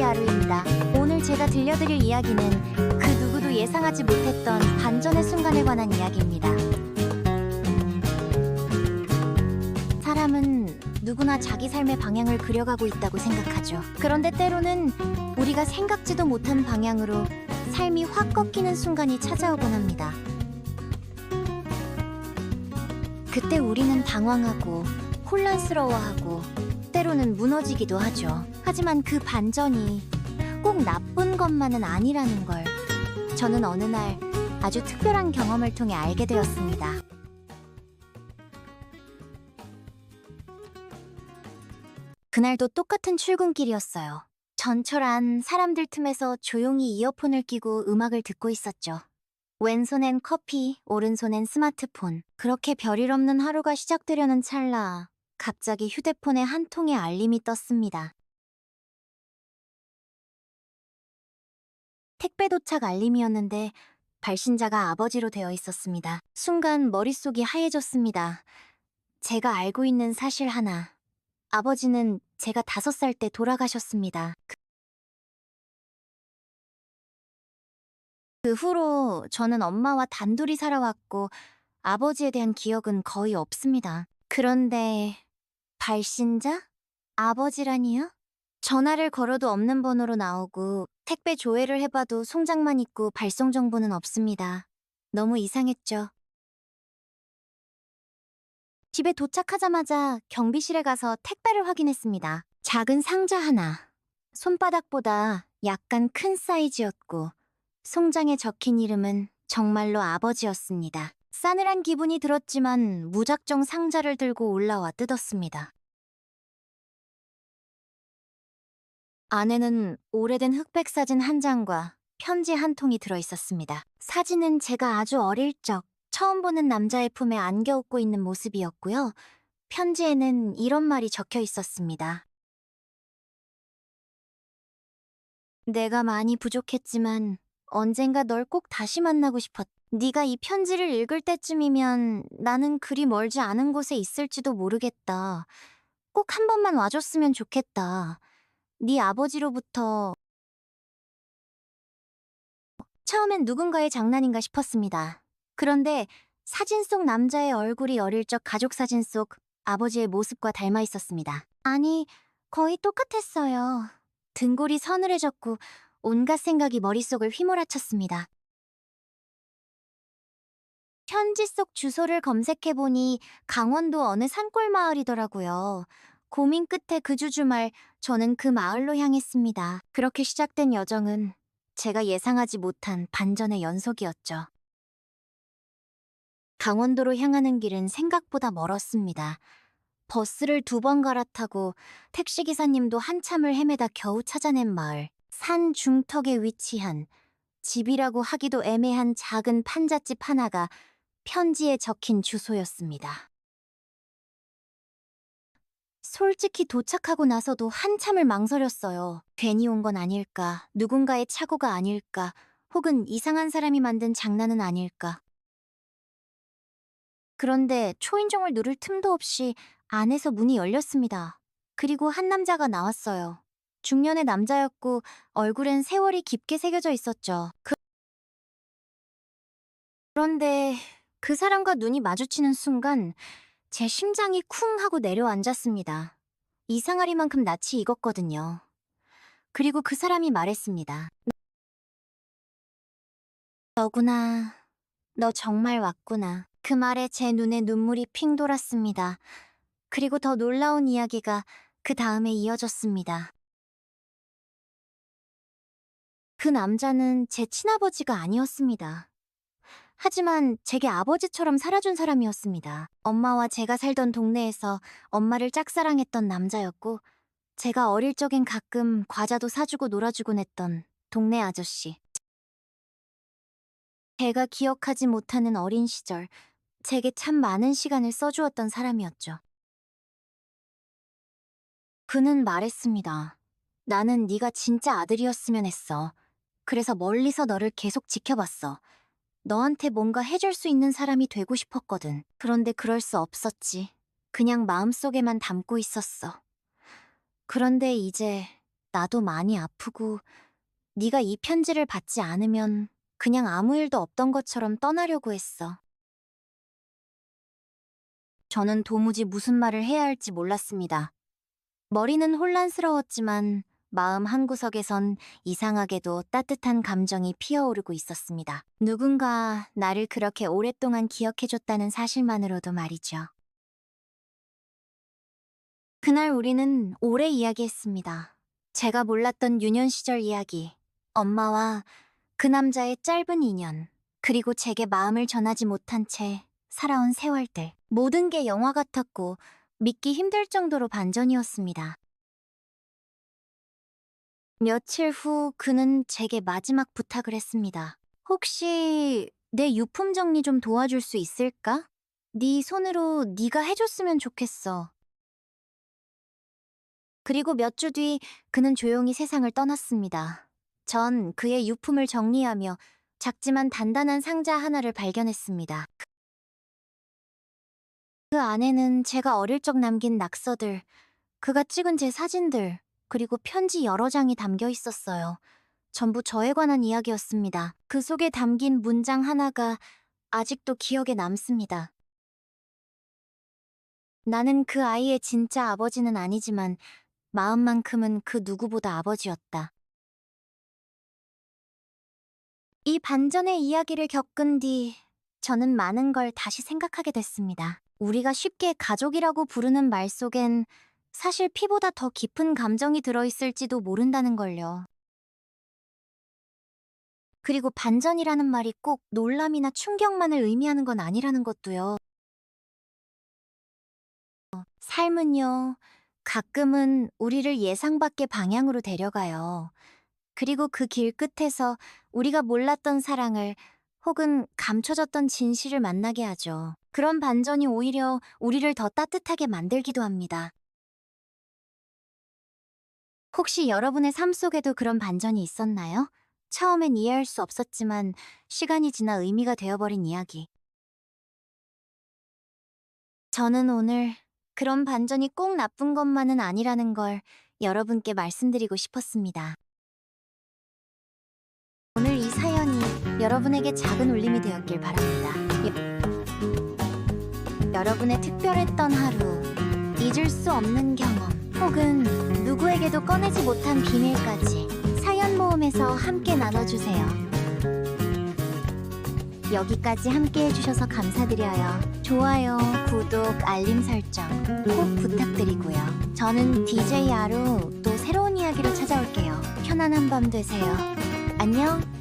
아루입니다. 오늘 제가 들려드릴 이야기는 그 누구도 예상하지 못했던 반전의 순간에 관한 이야기입니다. 사람은 누구나 자기 삶의 방향을 그려가고 있다고 생각하죠. 그런데 때로는 우리가 생각지도 못한 방향으로 삶이 확 꺾이는 순간이 찾아오곤 합니다. 그때 우리는 당황하고 혼란스러워하고 때로는 무너지기도 하죠. 하지만 그 반전이 꼭 나쁜 것만은 아니라는 걸 저는 어느 날 아주 특별한 경험을 통해 알게 되었습니다. 그날도 똑같은 출근길이었어요. 전철 안 사람들 틈에서 조용히 이어폰을 끼고 음악을 듣고 있었죠. 왼손엔 커피, 오른손엔 스마트폰. 그렇게 별일 없는 하루가 시작되려는 찰나 갑자기 휴대폰에 한 통의 알림이 떴습니다. 택배 도착 알림이었는데 발신자가 아버지로 되어 있었습니다. 순간 머릿속이 하얘졌습니다. 제가 알고 있는 사실 하나. 아버지는 제가 5살 때 돌아가셨습니다. 그 후로 저는 엄마와 단둘이 살아왔고 아버지에 대한 기억은 거의 없습니다. 그런데 발신자? 아버지라니요? 전화를 걸어도 없는 번호로 나오고 택배 조회를 해봐도 송장만 있고 발송 정보는 없습니다. 너무 이상했죠. 집에 도착하자마자 경비실에 가서 택배를 확인했습니다. 작은 상자 하나. 손바닥보다 약간 큰 사이즈였고 송장에 적힌 이름은 정말로 아버지였습니다. 싸늘한 기분이 들었지만 무작정 상자를 들고 올라와 뜯었습니다. 안에는 오래된 흑백 사진 한 장과 편지 한 통이 들어있었습니다. 사진은 제가 아주 어릴 적 처음 보는 남자의 품에 안겨 웃고 있는 모습이었고요. 편지에는 이런 말이 적혀 있었습니다. 내가 많이 부족했지만 언젠가 널 꼭 다시 만나고 싶었다. 네가 이 편지를 읽을 때쯤이면 나는 그리 멀지 않은 곳에 있을지도 모르겠다. 꼭 한 번만 와줬으면 좋겠다. 네 아버지로부터. 처음엔 누군가의 장난인가 싶었습니다. 그런데 사진 속 남자의 얼굴이 어릴 적 가족 사진 속 아버지의 모습과 닮아 있었습니다. 아니, 거의 똑같았어요. 등골이 서늘해졌고 온갖 생각이 머릿속을 휘몰아쳤습니다. 편지 속 주소를 검색해보니 강원도 어느 산골 마을이더라고요. 고민 끝에 그 주 주말 저는 그 마을로 향했습니다. 그렇게 시작된 여정은 제가 예상하지 못한 반전의 연속이었죠. 강원도로 향하는 길은 생각보다 멀었습니다. 버스를 2번 갈아타고 택시기사님도 한참을 헤매다 겨우 찾아낸 마을. 산 중턱에 위치한 집이라고 하기도 애매한 작은 판잣집 하나가 편지에 적힌 주소였습니다. 솔직히 도착하고 나서도 한참을 망설였어요. 괜히 온 건 아닐까, 누군가의 착오가 아닐까, 혹은 이상한 사람이 만든 장난은 아닐까. 그런데 초인종을 누를 틈도 없이 안에서 문이 열렸습니다. 그리고 한 남자가 나왔어요. 중년의 남자였고 얼굴엔 세월이 깊게 새겨져 있었죠. 그런데 그 사람과 눈이 마주치는 순간 제 심장이 쿵 하고 내려앉았습니다. 이상하리만큼 낯이 익었거든요. 그리고 그 사람이 말했습니다. 너구나. 너 정말 왔구나. 그 말에 제 눈에 눈물이 핑 돌았습니다. 그리고 더 놀라운 이야기가 그 다음에 이어졌습니다. 그 남자는 제 친아버지가 아니었습니다. 하지만 제게 아버지처럼 살아준 사람이었습니다. 엄마와 제가 살던 동네에서 엄마를 짝사랑했던 남자였고, 제가 어릴 적엔 가끔 과자도 사주고 놀아주곤 했던 동네 아저씨. 제가 기억하지 못하는 어린 시절, 제게 참 많은 시간을 써주었던 사람이었죠. 그는 말했습니다. 나는 네가 진짜 아들이었으면 했어. 그래서 멀리서 너를 계속 지켜봤어. 너한테 뭔가 해줄 수 있는 사람이 되고 싶었거든. 그런데 그럴 수 없었지. 그냥 마음속에만 담고 있었어. 그런데 이제 나도 많이 아프고 네가 이 편지를 받지 않으면 그냥 아무 일도 없던 것처럼 떠나려고 했어. 저는 도무지 무슨 말을 해야 할지 몰랐습니다. 머리는 혼란스러웠지만 마음 한구석에선 이상하게도 따뜻한 감정이 피어오르고 있었습니다. 누군가 나를 그렇게 오랫동안 기억해줬다는 사실만으로도 말이죠. 그날 우리는 오래 이야기했습니다. 제가 몰랐던 유년 시절 이야기, 엄마와 그 남자의 짧은 인연, 그리고 제게 마음을 전하지 못한 채 살아온 세월들. 모든 게 영화 같았고 믿기 힘들 정도로 반전이었습니다. 며칠 후 그는 제게 마지막 부탁을 했습니다. 혹시 내 유품 정리 좀 도와줄 수 있을까? 네 손으로 네가 해줬으면 좋겠어. 그리고 몇 주 뒤 그는 조용히 세상을 떠났습니다. 전 그의 유품을 정리하며 작지만 단단한 상자 하나를 발견했습니다. 그 안에는 제가 어릴 적 남긴 낙서들, 그가 찍은 제 사진들, 그리고 편지 여러 장이 담겨 있었어요. 전부 저에 관한 이야기였습니다. 그 속에 담긴 문장 하나가 아직도 기억에 남습니다. 나는 그 아이의 진짜 아버지는 아니지만 마음만큼은 그 누구보다 아버지였다. 이 반전의 이야기를 겪은 뒤 저는 많은 걸 다시 생각하게 됐습니다. 우리가 쉽게 가족이라고 부르는 말 속엔 사실 피보다 더 깊은 감정이 들어있을지도 모른다는 걸요. 그리고 반전이라는 말이 꼭 놀람이나 충격만을 의미하는 건 아니라는 것도요. 삶은요, 가끔은 우리를 예상 밖의 방향으로 데려가요. 그리고 그 길 끝에서 우리가 몰랐던 사랑을 혹은 감춰졌던 진실을 만나게 하죠. 그런 반전이 오히려 우리를 더 따뜻하게 만들기도 합니다. 혹시 여러분의 삶 속에도 그런 반전이 있었나요? 처음엔 이해할 수 없었지만 시간이 지나 의미가 되어버린 이야기. 저는 오늘 그런 반전이 꼭 나쁜 것만은 아니라는 걸 여러분께 말씀드리고 싶었습니다. 오늘 이 사연이 여러분에게 작은 울림이 되었길 바랍니다. 여러분의 특별했던 하루, 잊을 수 없는 경험, 혹은 누구에게도 꺼내지 못한 비밀까지 사연 모음에서 함께 나눠주세요. 여기까지 함께 해주셔서 감사드려요. 좋아요, 구독, 알림 설정 꼭 부탁드리고요. 저는 DJ 아루 또 새로운 이야기로 찾아올게요. 편안한 밤 되세요. 안녕.